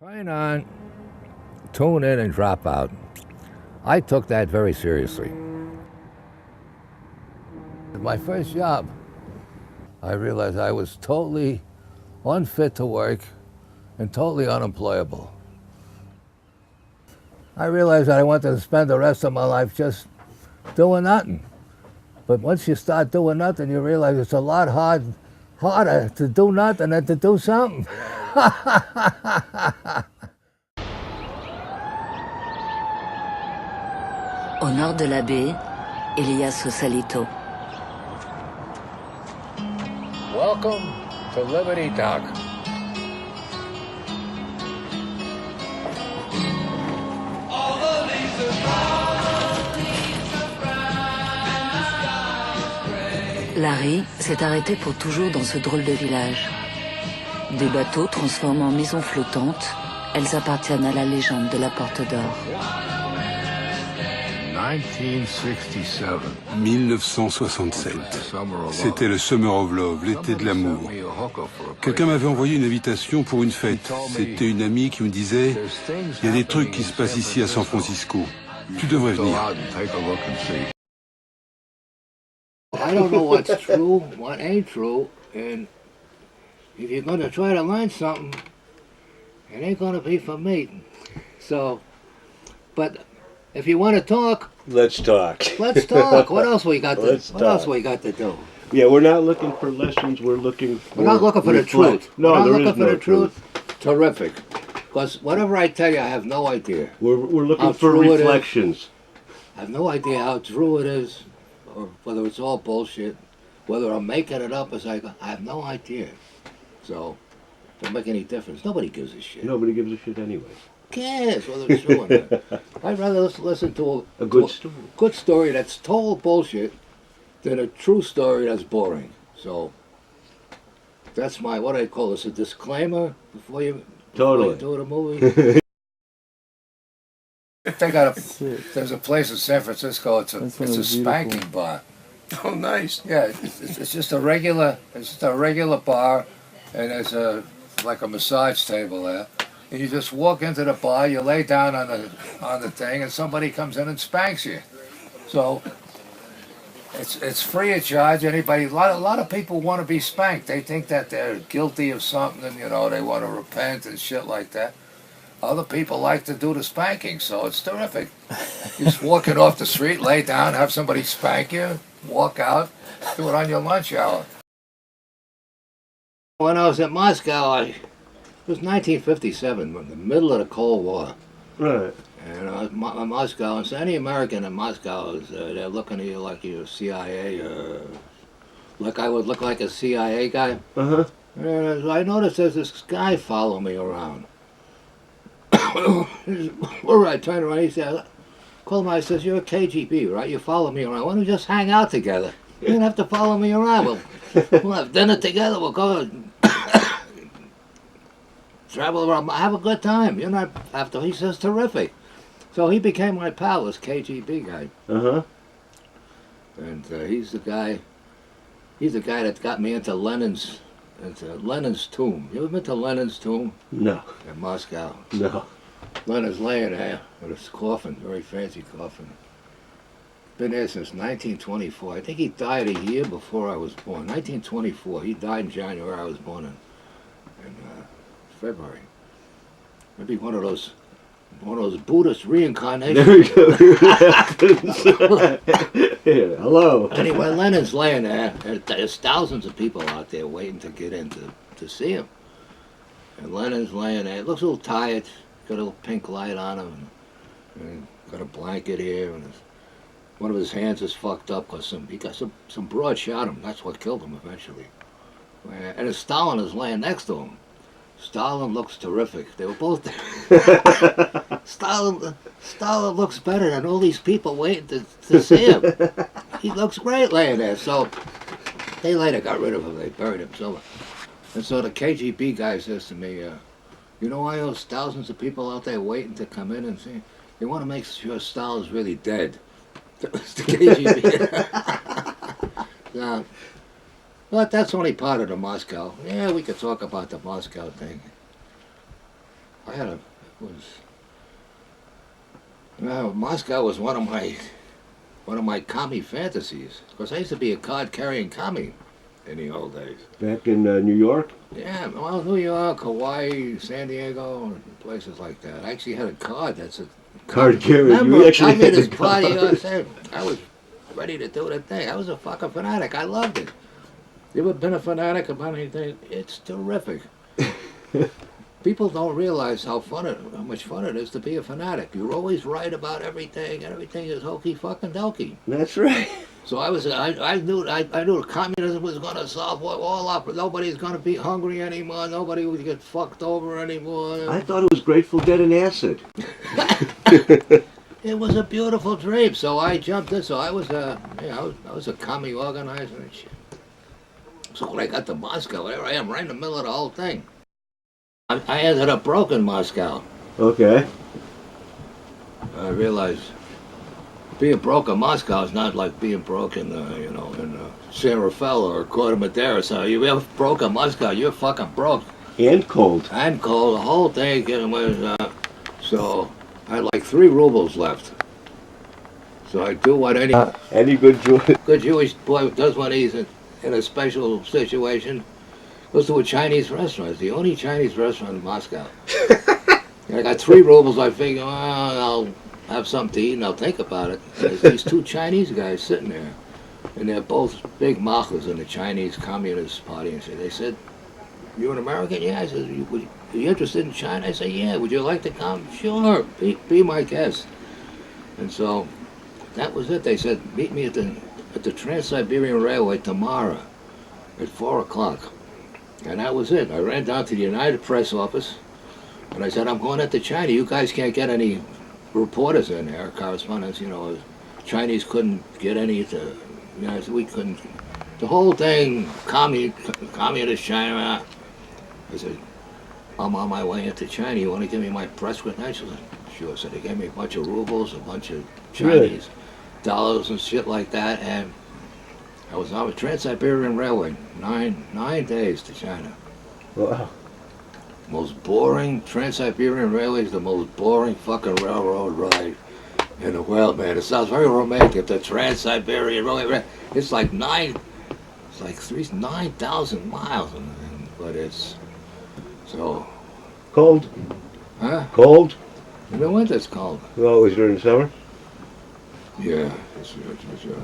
Turn on, tune in, and drop out. I took that very seriously. My first job, I realized I was totally unfit to work and totally unemployable. I realized that I wanted to spend the rest of my life just doing nothing. But once you start doing nothing, you realize it's a lot harder to do nothing than to do something. Au nord de la baie, il y a Sausalito. Welcome to Liberty Dock. Larry s'est arrêté pour toujours dans ce drôle de village. Des bateaux transformés en maisons flottantes, elles appartiennent à la légende de la Porte d'Or. 1967. C'était le Summer of Love, l'été de l'amour. Quelqu'un m'avait envoyé une invitation pour une fête. C'était une amie qui me disait « Il y a des trucs qui se passent ici à San Francisco. Tu devrais venir. » I don't know what's true, what ain't true, and if you're going to try to learn something, it ain't going to be for me. So, but if you want to talk, let's talk. Let's talk. What else we got to? What else we got to do? Yeah, we're not looking for lessons. We're looking for. We're not looking for the truth. No, we're not there looking is for no the truth. Terrific. Because whatever I tell you, I have no idea. We're looking How for true it is. reflections. I have no idea how true it is, or whether it's all bullshit, whether I'm making it up as I go. I have no idea. So, it doesn't make any difference. Nobody gives a shit. Nobody gives a shit anyway. Who cares whether it's true or not? I'd rather listen to A good story. Good story that's total bullshit than a true story that's boring. So, that's what I call this, a disclaimer before you Totally. do the movie. There's a place in San Francisco. It's a spanking bar. Oh, nice. Yeah, it's just a regular bar, and there's like a massage table there. And you just walk into the bar, you lay down on the thing, and somebody comes in and spanks you. So it's free of charge. Anybody, a lot of people want to be spanked. They think that they're guilty of something, and they want to repent and shit like that. Other people like to do the spanking, so it's terrific. You just walk it off the street, lay down, have somebody spank you, walk out, do it on your lunch hour. When I was at Moscow, it was 1957, in the middle of the Cold War. Right. And I was in Moscow, and so any American in Moscow, they're looking at you like you're CIA, like I would look like a CIA guy. Uh-huh. And I noticed there's this guy following me around. Where I turned around, he said, called him, I says, you're a KGB, right? You follow me around. Why don't we just hang out together? You don't have to follow me around. We'll have dinner together. We'll go travel around, have a good time. You're not after. He says, terrific. So he became my pal, this KGB guy. Uh-huh. And he's the guy that got me into Lenin's tomb. You ever been to Lenin's tomb? No. In Moscow. No. Lenin's laying there with his coffin, very fancy coffin. Been there since 1924. I think he died a year before I was born. 1924. He died in January. I was born in February. Maybe one of those Buddhist reincarnations. There we go. Yeah, hello. Anyway, Lenin's laying there. There's thousands of people out there waiting to get in to see him. And Lenin's laying there. Looks a little tired. Got a little pink light on him. And got a blanket here. And one of his hands is fucked up because he got some broad shot him. That's what killed him eventually. And his Stalin is laying next to him. Stalin looks terrific. They were both there. Stalin looks better than all these people waiting to see him. He looks great laying there. So they later got rid of him. They buried him. And so the KGB guy says to me, you know why there's thousands of people out there waiting to come in and see? They want to make sure Stalin's really dead. That was the KGB. But that's only part of the Moscow. Yeah, we could talk about the Moscow thing. I had a, Moscow was one of my commie fantasies. Because I used to be a card-carrying commie in the old days. Back in New York? Yeah, well, New York, Hawaii, San Diego, and places like that. I actually had a card that's a Card carrier. Remember, You actually had Communist the Party card. USA. I was ready to do the thing. I was a fucking fanatic. I loved it. You ever been a fanatic about anything? It's terrific. People don't realize how much fun it is to be a fanatic. You're always right about everything, and everything is hokey fucking dokey. That's right. So I knew communism was going to solve all up. Nobody's going to be hungry anymore. Nobody would get fucked over anymore. I thought it was Grateful Dead and acid. It was a beautiful dream. So I jumped in. So I was a commie organizer and shit. So when I got to Moscow, there I am, right in the middle of the whole thing. I ended up broke in Moscow. Okay. I realized being broke in Moscow is not like being broke in, San Rafael or Corte Madera. So you ever broke in Moscow, you're fucking broke. And cold. And cold, the whole thing. So I had like 3 rubles left. So I do what Any good good Jewish boy does when he's in a special situation. Goes to a Chinese restaurant. It's the only Chinese restaurant in Moscow. And I got 3 rubles. I figure, well, I'll have something to eat and I'll think about it. There's these 2 Chinese guys sitting there. And they're both big machos in the Chinese Communist Party. And they said, "You're an American?" "Yeah." I said, "Are you interested in China?" I said, "Yeah." "Would you like to come?" "Sure, be my guest." And so that was it. They said, "Meet me at the Trans-Siberian Railway tomorrow at 4 o'clock. And that was it. I ran down to the United Press office, and I said, "I'm going into China. You guys can't get any reporters in there, correspondents. Chinese couldn't get any to, we couldn't. The whole thing, communist China." I said, "I'm on my way into China. You want to give me my press credentials?" "Sure." So they gave me a bunch of rubles, a bunch of Chinese dollars and shit like that, and I was on the Trans-Siberian Railway, 9 days to China. Wow. Most boring Trans-Siberian Railway is the most boring fucking railroad ride in the world, man. It sounds very romantic. The Trans-Siberian Railway, it's like 9,000 miles, but it's so. Cold? Huh? Cold? In the winter it's cold. Well, it was during the summer? Yeah, it's during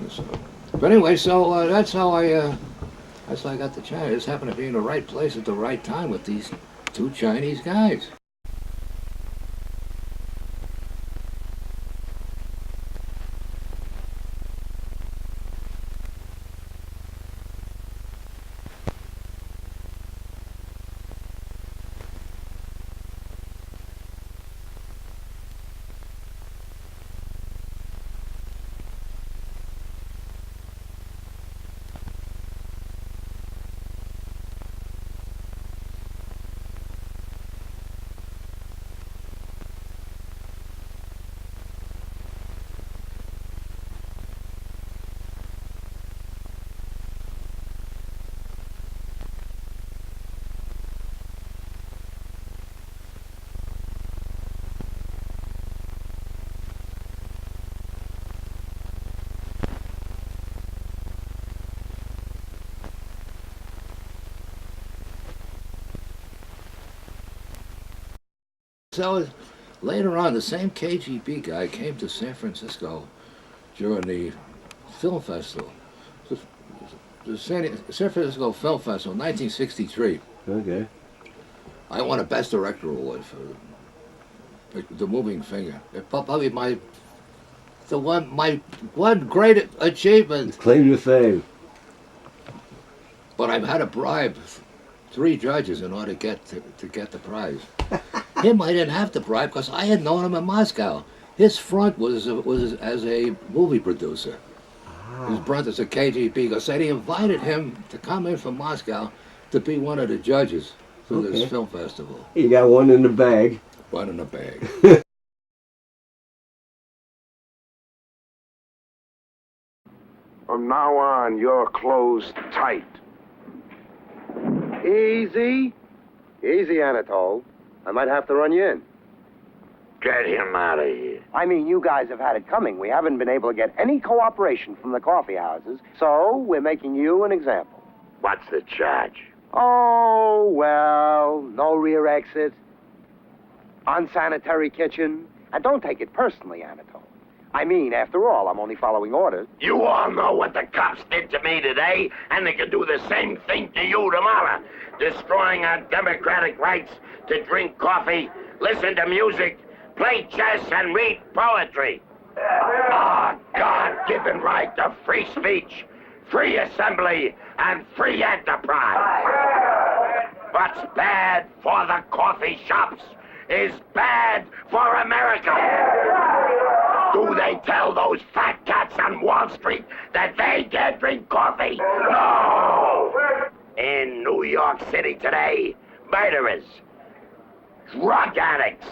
the summer. But anyway, so that's how I got to China. I just happened to be in the right place at the right time with these 2 Chinese guys. So later on, the same KGB guy came to San Francisco during the film festival. The San Francisco Film Festival, 1963. Okay. I won a Best Director award for The Moving Finger. It's probably my one great achievement. Claim to fame. But I've had to bribe 3 judges in order to get the prize. Him, I didn't have to bribe because I had known him in Moscow. His front was as a movie producer. His brother's a KGB because they invited him to come in from Moscow to be one of the judges for this film festival. You got one in the bag. One in the bag. From now on, you're closed tight. Easy. Easy, Anatole. I might have to run you in. Get him out of here. I mean, you guys have had it coming. We haven't been able to get any cooperation from the coffee houses, so we're making you an example. What's the charge? Oh, well, no rear exit, unsanitary kitchen, and don't take it personally, Anatole. I mean, after all, I'm only following orders. You all know what the cops did to me today, and they can do the same thing to you tomorrow. Destroying our democratic rights to drink coffee, listen to music, play chess, and read poetry. Our God-given right to free speech, free assembly, and free enterprise. What's bad for the coffee shops is bad for America. Do they tell those fat cats on Wall Street that they can't drink coffee? No! In New York City today, murderers, drug addicts,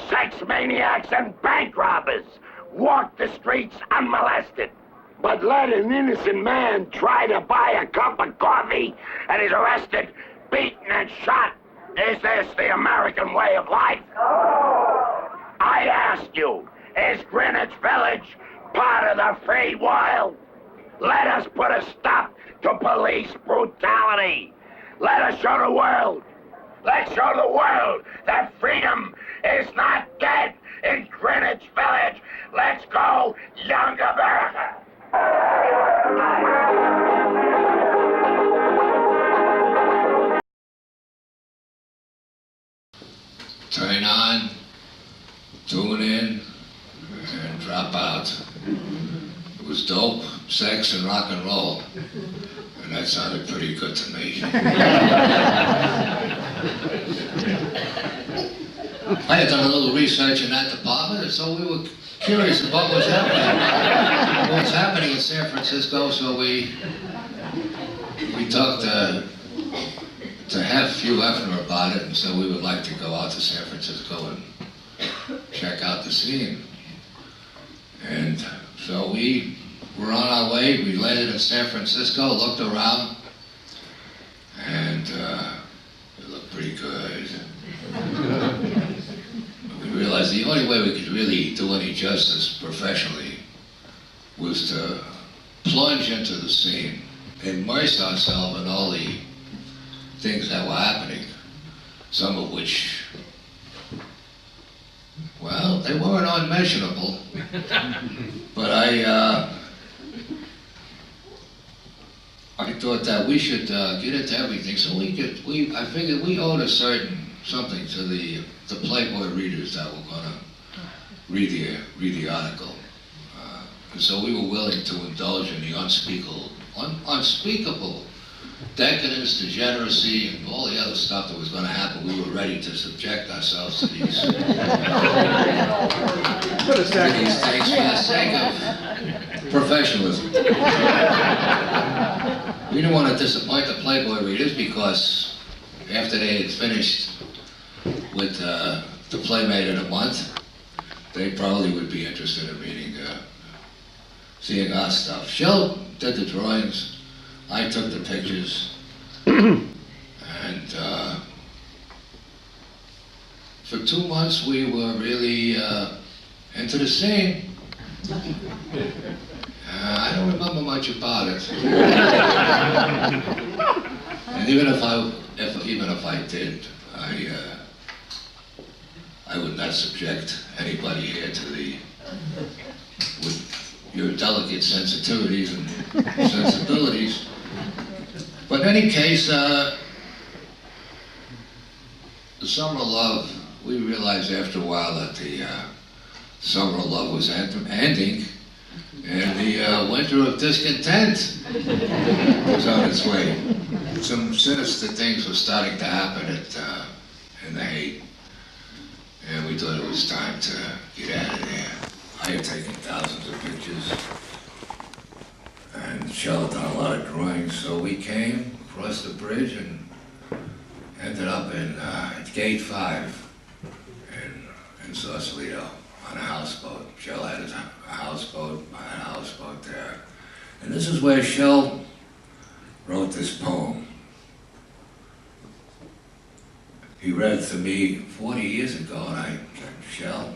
sex maniacs, and bank robbers walk the streets unmolested. But let an innocent man try to buy a cup of coffee and is arrested, beaten, and shot. Is this the American way of life? I ask you, is Greenwich Village part of the free world? Let us put a stop to police brutality. Let us show the world. Let's show the world that freedom is not dead in Greenwich Village. Let's go, young America. Turn on, tune in, and drop out. It was dope, sex, and rock and roll. And that sounded pretty good to me. I had done a little research in that department, and so we were curious about what's happening. What's happening in San Francisco, so we talked to have Hugh Hefner about it, and so we would like to go out to San Francisco and check out the scene. And so we were on our way. We landed in San Francisco, looked around, and it looked pretty good. We realized the only way we could really do any justice professionally was to plunge into the scene, immerse ourselves in all the things that were happening, some of which, well, they weren't unmentionable, but I thought that we should get into everything, so I figured we owed something to the Playboy readers that were gonna read the article. And so we were willing to indulge in the unspeakable decadence, degeneracy, and all the other stuff that was going to happen. We were ready to subject ourselves to these things for the sake of professionalism. We didn't want to disappoint the Playboy readers because after they had finished with the Playmate in a month, they probably would be interested in reading, seeing our stuff. Shel did the drawings. I took the pictures, and for 2 months we were really into the scene. I don't remember much about it, and even if I did, I would not subject anybody here to with your delicate sensitivities and sensibilities. But in any case, the Summer of Love, we realized after a while that the Summer of Love was ending, and the Winter of Discontent was on its way. Some sinister things were starting to happen in the Hague, and we thought it was time to get out of there. I had taken thousands of pictures, and Shel had done a lot of drawings, so we came across the bridge and ended up at Gate 5 in Sausalito on a houseboat. Shel had a houseboat, I had a houseboat there. And this is where Shel wrote this poem. he read to me 40 years ago, and I said, Shel,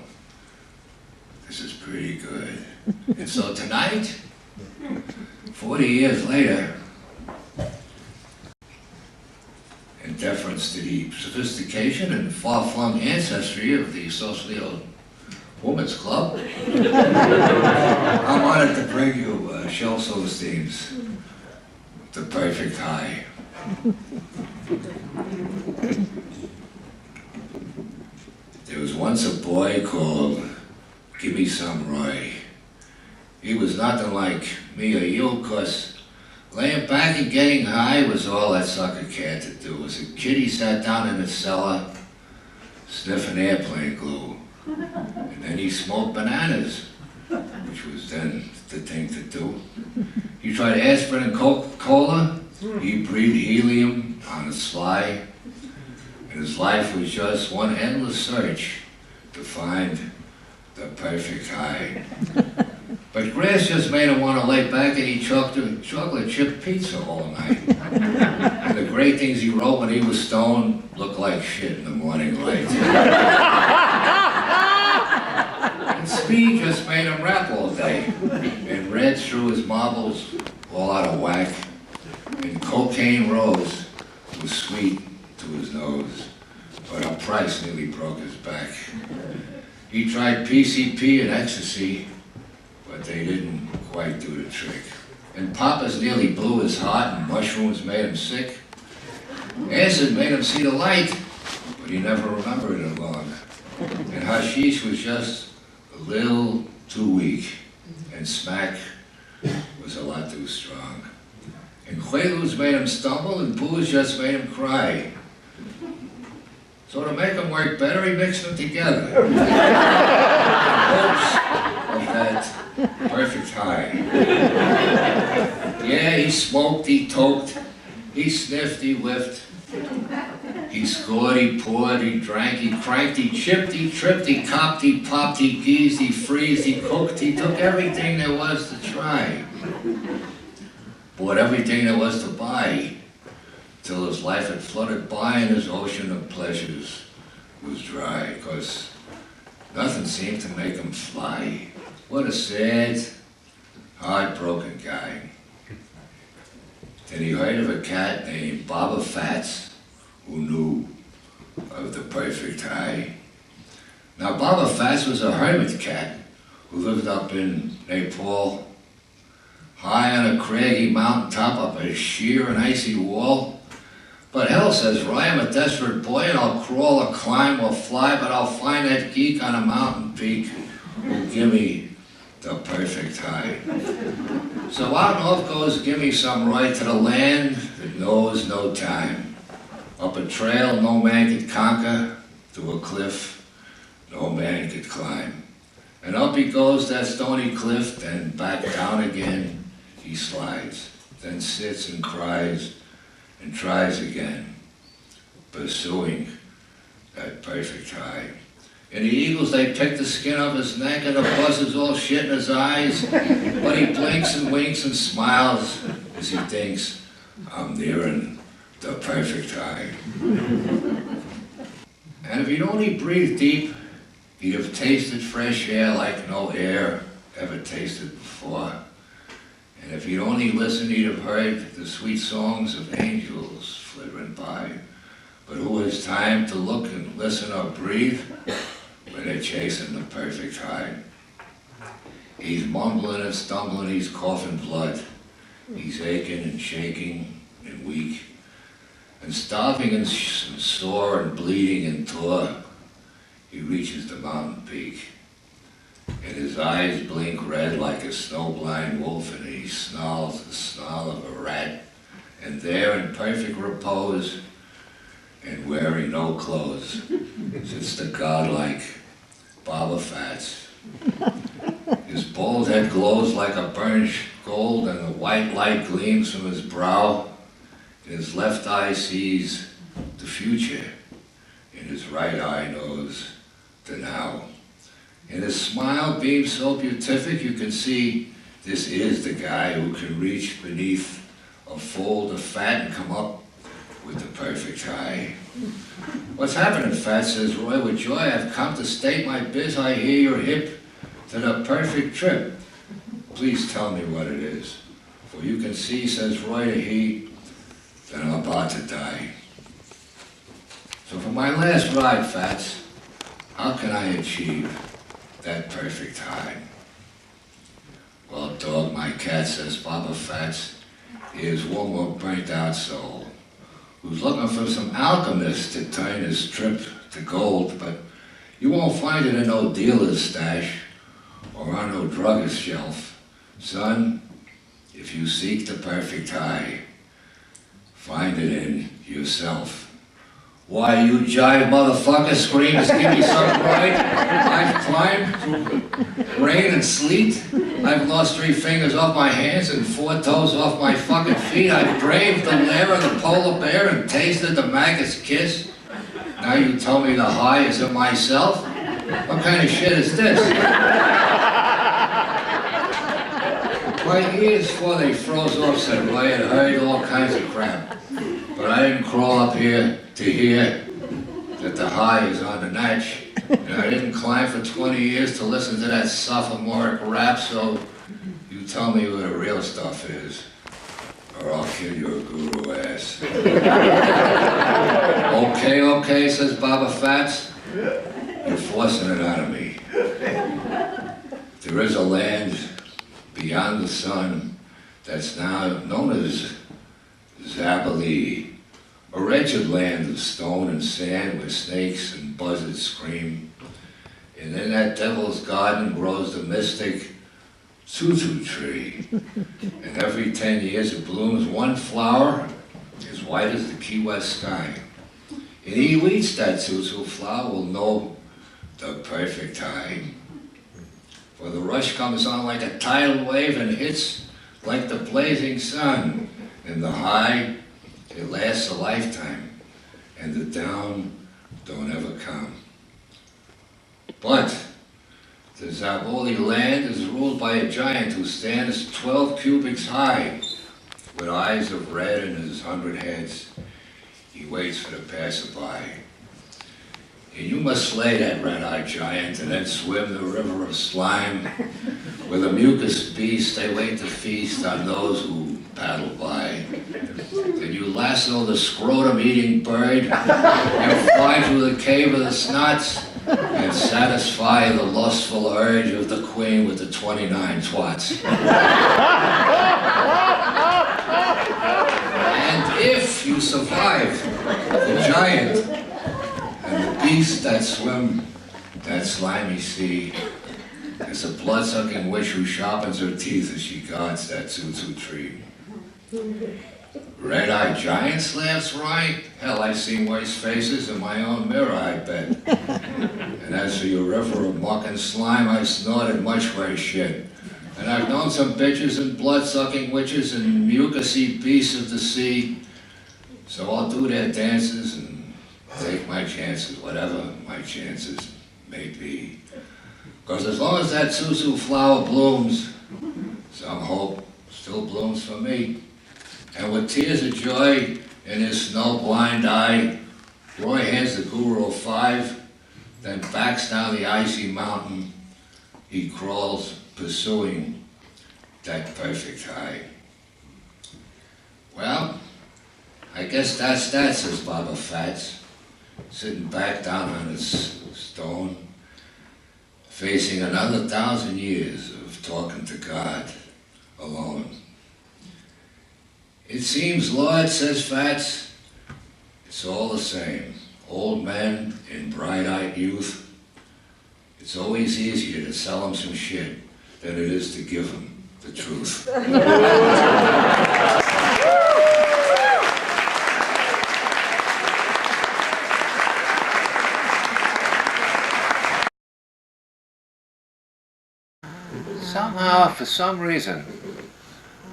this is pretty good. And so tonight, 40 years later, in deference to the sophistication and far-flung ancestry of the Sausalito Women's Club, I'm honored to bring you Shel Silverstein's The Perfect High. There was once a boy called Gimme Some Roy. He was nothing like me or you, 'cause laying back and getting high was all that sucker cared to do. As a kid, he sat down in the cellar, sniffing airplane glue. And then he smoked bananas, which was then the thing to do. He tried aspirin and Coca-Cola. He breathed helium on the sly. And his life was just one endless search to find the perfect high. But grass just made him want to lay back and eat chocolate chip pizza all night. And the great things he wrote when he was stoned looked like shit in the morning light. And speed just made him rap all day. And red threw his marbles all out of whack. And cocaine rose was sweet to his nose. But a price nearly broke his back. He tried PCP and ecstasy, but they didn't quite do the trick. And poppers nearly blew his heart, and mushrooms made him sick. Acid made him see the light, but he never remembered it long. And hashish was just a little too weak, and smack was a lot too strong. And quaaludes made him stumble, and booze just made him cry. So to make them work better, he mixed them together. In hopes of that perfect high. Yeah, he smoked, he toked, he sniffed, he whiffed. He scored, he poured, he drank, he cranked, he chipped, he tripped, he copped, he popped, he geezed, he freezed, he cooked, he took everything there was to try. Bought everything there was to buy, till his life had flooded by and his ocean of pleasures was dry, 'cause nothing seemed to make him fly. What a sad, heartbroken guy. Then he heard of a cat named Baba Fats who knew of the perfect high. Now Baba Fats was a hermit cat who lived up in Nepal, high on a craggy mountain top up a sheer and icy wall. But hell, says Roy, I'm a desperate boy and I'll crawl or climb or fly, but I'll find that geek on a mountain peak who'll give me the perfect high. So out north goes Gimme Some Roy to the land that knows no time. Up a trail no man could conquer, to a cliff no man could climb. And up he goes that stony cliff, then back down again he slides, then sits and cries and tries again, pursuing that perfect high. And the eagles, they pick the skin off his neck, and the buzzard's all shit in his eyes, but he blinks and winks and smiles as he thinks, I'm nearing the perfect high. And if he'd only breathed deep, he'd have tasted fresh air like no air ever tasted before. And if he'd only listened, he'd have heard the sweet songs of angels flittering by. But who has time to look and listen or breathe when they're chasing the perfect high? He's mumbling and stumbling, he's coughing blood. He's aching and shaking and weak, and starving and sore and bleeding and tore. He reaches the mountain peak, and his eyes blink red like a snowblind wolf, and he snarls the snarl of a rat. And there in perfect repose, and wearing no clothes, sits the godlike Baba Fats. His bald head glows like a burnished gold, and the white light gleams from his brow. In his left eye sees the future, in his right eye knows the now. And his smile beams so beatific you can see this is the guy who can reach beneath a fold of fat and come up with the perfect high. What's happening, Fat, says Roy with joy. I've come to state my biz. I hear you're hip to the perfect trip. Please tell me what it is. For you can see, says Roy to he, that I'm about to die. So for my last ride, Fats, how can I achieve that perfect high? Well, dog, my cat, says Baba Fats, here's one more burnt out soul who's looking for some alchemist to turn his trip to gold, but you won't find it in no dealer's stash or on no druggist's shelf. Son, if you seek the perfect high, find it in yourself. Why, you jive motherfucker, screamers, give me some right. I've climbed through rain and sleet. I've lost 3 fingers off my hands and 4 toes off my fucking feet. I've braved the lair of the polar bear and tasted the maggot's kiss. Now you tell me the high is in myself? What kind of shit is this? My ears, before they froze off, said Roy, had heard all kinds of crap. But I didn't crawl up here to hear that the high is on the natch. And I didn't climb for 20 years to listen to that sophomoric rap, so you tell me where the real stuff is, or I'll kill your guru ass. Okay, says Baba Fats. You're forcing it out of me. There is a land beyond the sun that's now known as Zabali, a wretched land of stone and sand where snakes and buzzards scream. And in that devil's garden grows the mystic tutu tree. And every 10 years it blooms one flower as white as the Key West sky. And he who eats that tutu flower will know the perfect time. For the rush comes on like a tidal wave and hits like the blazing sun. And the high, it lasts a lifetime, and the down don't ever come. But the Zaboli land is ruled by a giant who stands 12 cubits high, with eyes of red in his 100 heads. He waits for the passerby. And you must slay that red-eyed giant and then swim the river of slime. With a mucus beast, they wait to feast on those who paddle by. Then you lasso the scrotum-eating bird, you fly through the cave of the snots, and satisfy the lustful urge of the queen with the 29 twats. And if you survive the giant, and the beast that swim that slimy sea is a blood-sucking witch who sharpens her teeth as she guards that tutu tree. Red-eyed giants, laughs Roy. Hell, I've seen worse faces in my own mirror, I bet. And as for your river of muck and slime, I've snorted much worse shit. And I've known some bitches and blood-sucking witches and mucusy beasts of the sea. So I'll do their dances and take my chances, whatever my chances may be. Because as long as that susu flower blooms, some hope still blooms for me. And with tears of joy in his snow-blind eye, Roy hands the guru a 5, then backs down the icy mountain. He crawls, pursuing that perfect high. Well, I guess that's that, says Baba Fats, sitting back down on his stone, facing another 1,000 years of talking to God alone. It seems, Lord, says Fats, it's all the same. Old men in bright-eyed youth, it's always easier to sell them some shit than it is to give them the truth. Somehow, for some reason,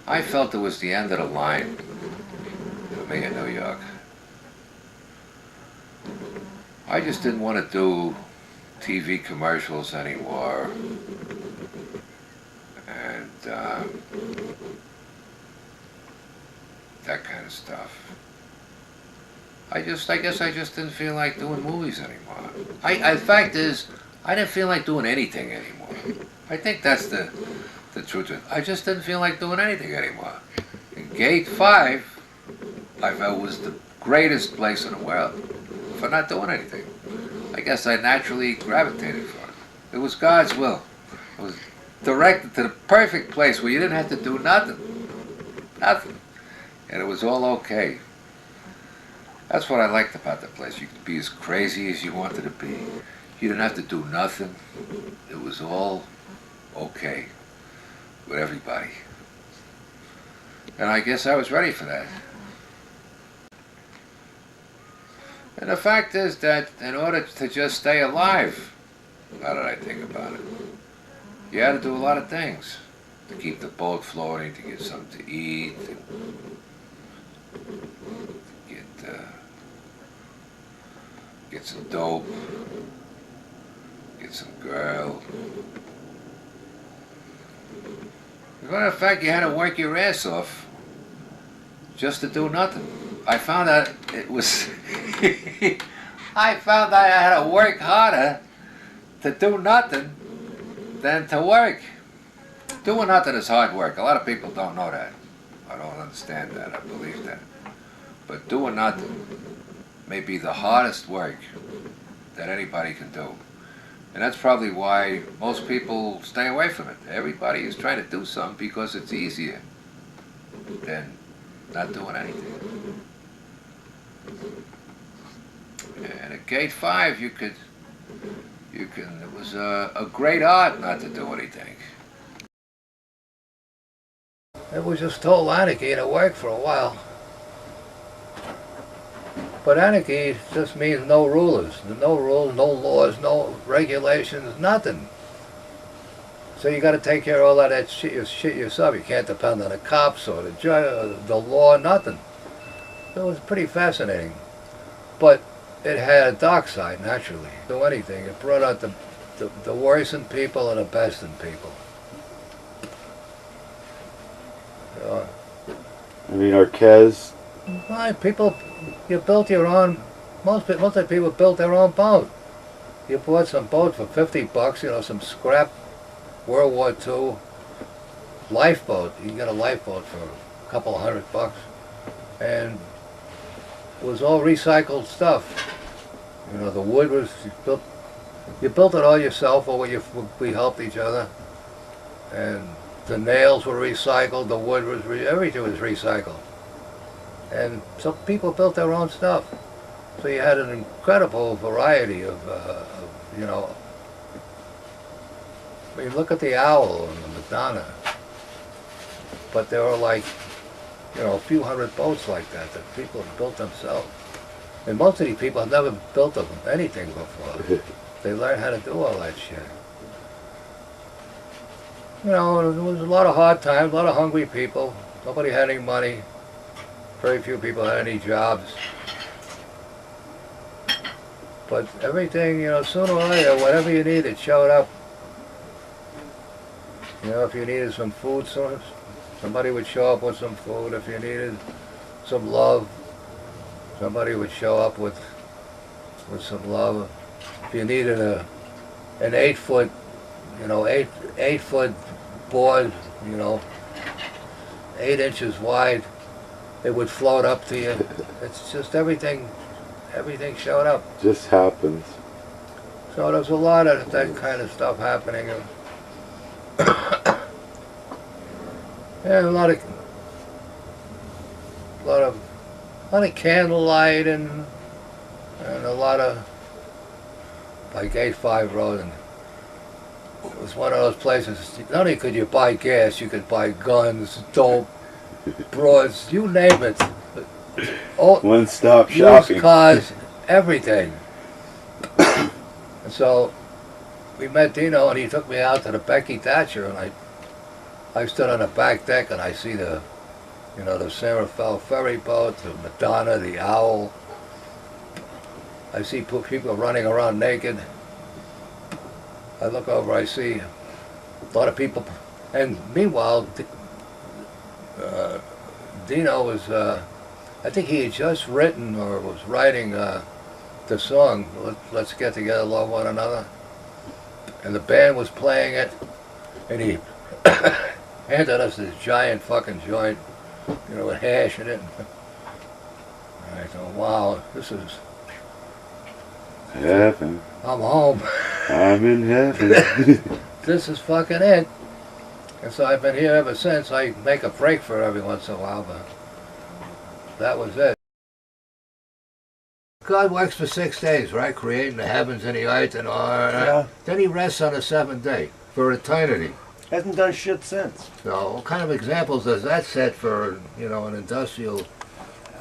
I felt it was the end of the line for me in New York. I just didn't want to do TV commercials anymore. And that kind of stuff. I guess I just didn't feel like doing movies anymore. The fact is, I didn't feel like doing anything anymore. I think that's the truth of it. I just didn't feel like doing anything anymore. And Gate 5, I felt was the greatest place in the world for not doing anything. I guess I naturally gravitated for it. It was God's will. It was directed to the perfect place where you didn't have to do nothing. Nothing. And it was all okay. That's what I liked about the place. You could be as crazy as you wanted to be. You didn't have to do nothing. It was all okay with everybody. And I guess I was ready for that. And the fact is that in order to just stay alive, how did I think about it? You had to do a lot of things to keep the boat floating, to get something to eat, to get some dope, get some girl. As a matter of fact, you had to work your ass off just to do nothing. I found out it was... I found out I had to work harder to do nothing than to work. Doing nothing is hard work. A lot of people don't know that. I don't understand that. I believe that. But doing nothing may be the hardest work that anybody can do. And that's probably why most people stay away from it. Everybody is trying to do something because it's easier than not doing anything. And at Gate 5, it was a great art not to do anything. It was just total anarchy, and it worked for a while. But anarchy just means no rulers. No rules, no laws, no regulations, nothing. So you got to take care of all of that shit yourself. You can't depend on the cops or the judge or the law, nothing. It was pretty fascinating. But it had a dark side, naturally. Do anything. It brought out the worst in people and the best in people. I mean, Arquez. Why, people, you built your own, most of the people built their own boat. You bought some boat for $50, you know, some scrap World War II lifeboat. You get a lifeboat for a couple of $100. And it was all recycled stuff. You know, the wood was, you built it all yourself, or we helped each other. And the nails were recycled, the wood was, everything was recycled. And so people built their own stuff. So you had an incredible variety of you know, I mean, look at the Owl and the Madonna. But there were like, you know, a few hundred boats like that people have built themselves. And most of these people have never built anything before. They learned how to do all that shit. You know, there was a lot of hard times, a lot of hungry people. Nobody had any money. Very few people had any jobs. But everything, you know, sooner or later, whatever you needed showed up. You know, if you needed some food, somebody would show up with some food. If you needed some love, somebody would show up with some love. If you needed an 8-foot, you know, 8-foot board, you know, 8 inches wide, it would float up to you. It's just everything showed up. Just happens. So there's a lot of that kind of stuff happening. Yeah, a lot of candlelight and a lot of, like Gate 5 Road, and it was one of those places, not only could you buy gas, you could buy guns, dope, broads, you name it. One-stop shopping. Used cars, everything. And so we met Dino, and he took me out to the Becky Thatcher, and I stood on the back deck, and I see the San Rafael ferry boat, the Madonna, the Owl. I see people running around naked. I look over, I see a lot of people, and meanwhile, Dino was I think he had just written or was writing the song, Let's Get Together, Love One Another. And the band was playing it, and he handed us this giant fucking joint, you know, with hash in it. And I thought, wow, this is... Heaven. I'm home. I'm in heaven. This is fucking it. And so I've been here ever since. I make a break for it every once in a while, but that was it. God works for 6 days, right? Creating the heavens and the earth and all that. Yeah. Then he rests on the seventh day for eternity. Hasn't done shit since. So what kind of examples does that set for, you know, an industrial...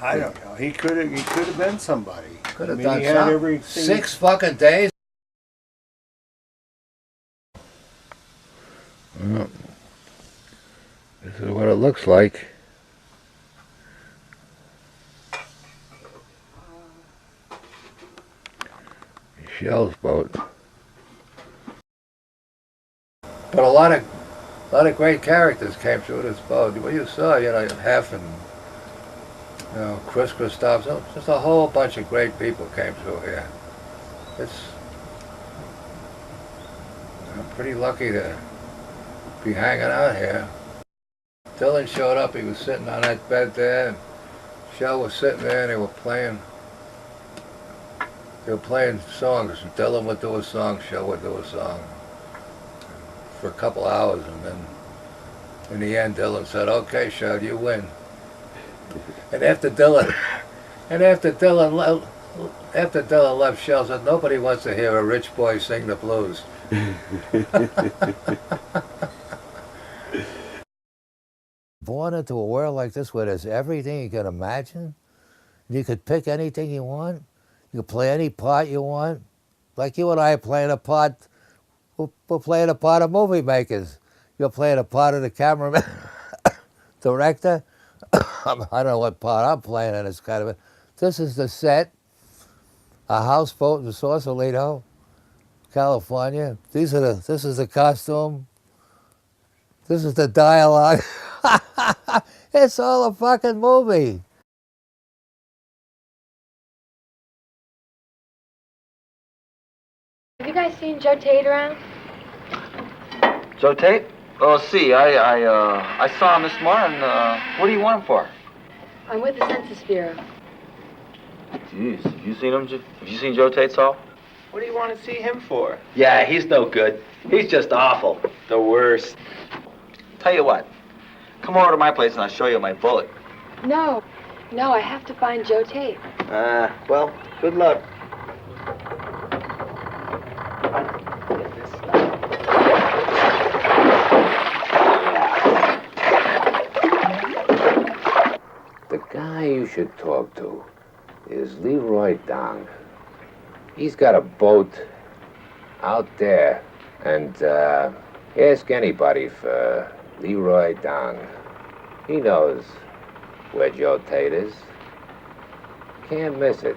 I don't know. He could have been somebody. Could have I mean, done he had something. everything. 6 fucking days? Well, this is what it looks like. Shel's boat. But a lot of great characters came through this boat. What you saw, you know, Hef and, you know, Chris Christopherson, just a whole bunch of great people came through here. I'm pretty lucky to be hanging out here. Dylan showed up, he was sitting on that bed there, and Shel was sitting there, and they were playing songs. Dylan would do a song, Shel would do a song for a couple hours, and then in the end Dylan said, okay, Shel, you win. And after Dylan left, Shel said, nobody wants to hear a rich boy sing the blues. Born into a world like this where there's everything you can imagine, you could pick anything you want, you could play any part you want. Like you and I are playing a part, we're playing a part of movie makers. You're playing a part of the cameraman, director. I don't know what part I'm playing, and it's kind of this is the set, a houseboat in Sausalito, California. This is the costume. This is the dialogue. It's all a fucking movie. Have you guys seen Joe Tate around? Joe Tate? Oh, see, I saw him this morning. What do you want him for? I'm with the Census Bureau. Jeez, have you seen him? Have you seen Joe Tate, Saul? What do you want to see him for? Yeah, he's no good. He's just awful. The worst. Tell you what, come over to my place and I'll show you my bullet. No, I have to find Joe Tate. Well, good luck. The guy you should talk to is Leroy Dong. He's got a boat out there, and ask anybody for Leroy Dong. He knows where Joe Tate is. Can't miss it.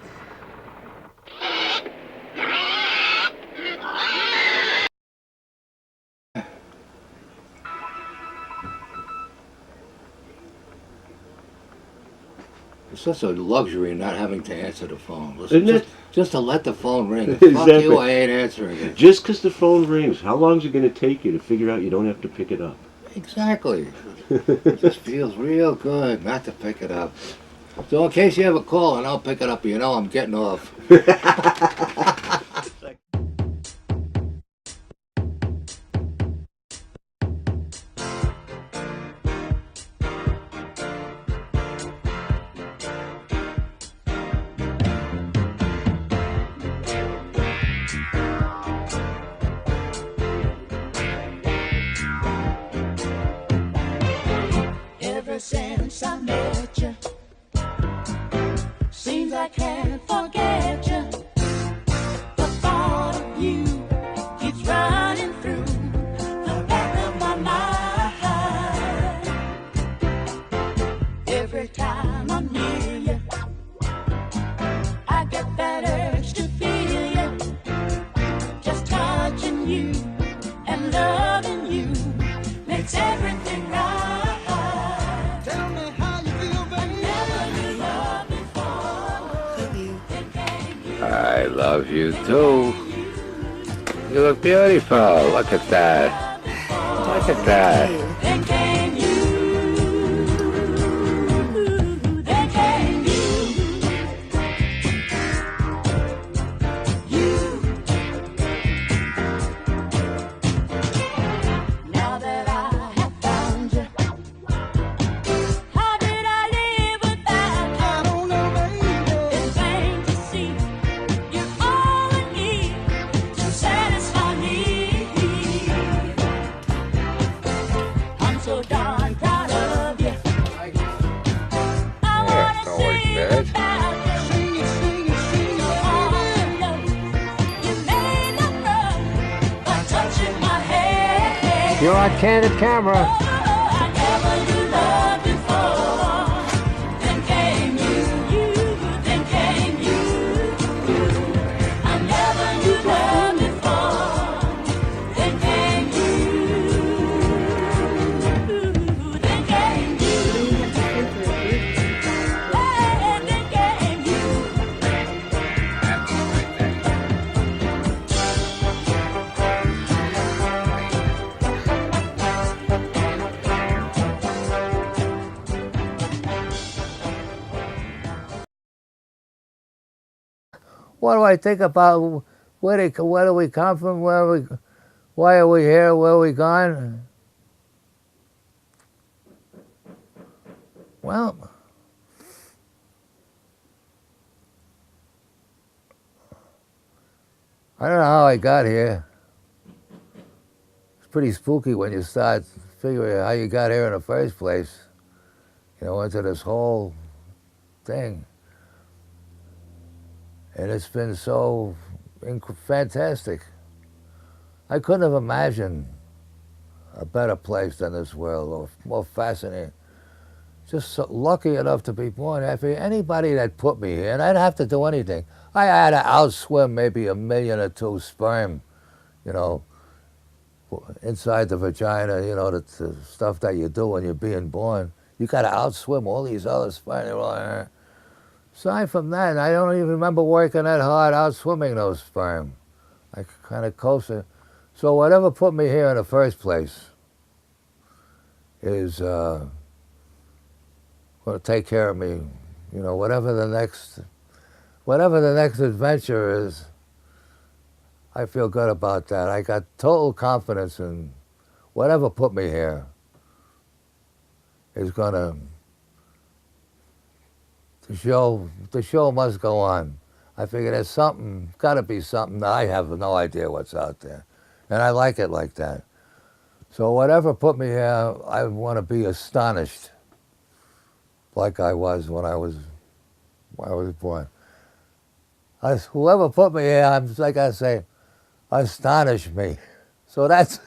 It's such a luxury not having to answer the phone. Isn't it? Just to let the phone ring. Exactly. Fuck you, I ain't answering it. Just because the phone rings, how long is it going to take you to figure out you don't have to pick it up? Exactly. It just feels real good not to pick it up. So in case you have a call and I'll pick it up, you know I'm getting off. Ever since I met you, seems I can't forget you. The thought of you keeps running through the back of my mind. Every time I'm near you, I get that urge to feel you. Just touching you and loving you makes everything right. Tell me how you feel, baby. I never knew love. You too. You look beautiful. Look at that. Look at that. Then came you. Then came you. Now that I have found you, how did I live without you? I don't know, baby. It's plain to see you're all I need to satisfy me. I'm so darn proud of you. I wanna sing about you. Sing it, sing it, sing it, baby. You made the road by touching my head. You're on candid camera. I never knew love before. Then came you, then came you. I never knew love before. Then came you, then came you. Hey, then came you. What do I think about where do we come from? Why are we here? Where are we gone? Well, I don't know how I got here. It's pretty spooky when you start figuring out how you got here in the first place. You know, into this whole thing. And it's been so fantastic. I couldn't have imagined a better place than this world, or more fascinating. Just so lucky enough to be born here. Anybody that put me here, and I didn't have to do anything. I had to outswim maybe 1 million or 2 sperm, you know, inside the vagina, you know, the stuff that you do when you're being born. You got to outswim all these other sperm. Aside from that, I don't even remember working that hard out swimming those sperm. I kind of coasted. So whatever put me here in the first place is going to take care of me. You know, whatever the next adventure is, I feel good about that. I got total confidence in whatever put me here is going to. The show must go on. I figure there's something, got to be something that I have no idea what's out there. And I like it like that. So whatever put me here, I want to be astonished like I was when I was born. Whoever put me here, I'm like I say, astonish me. So that's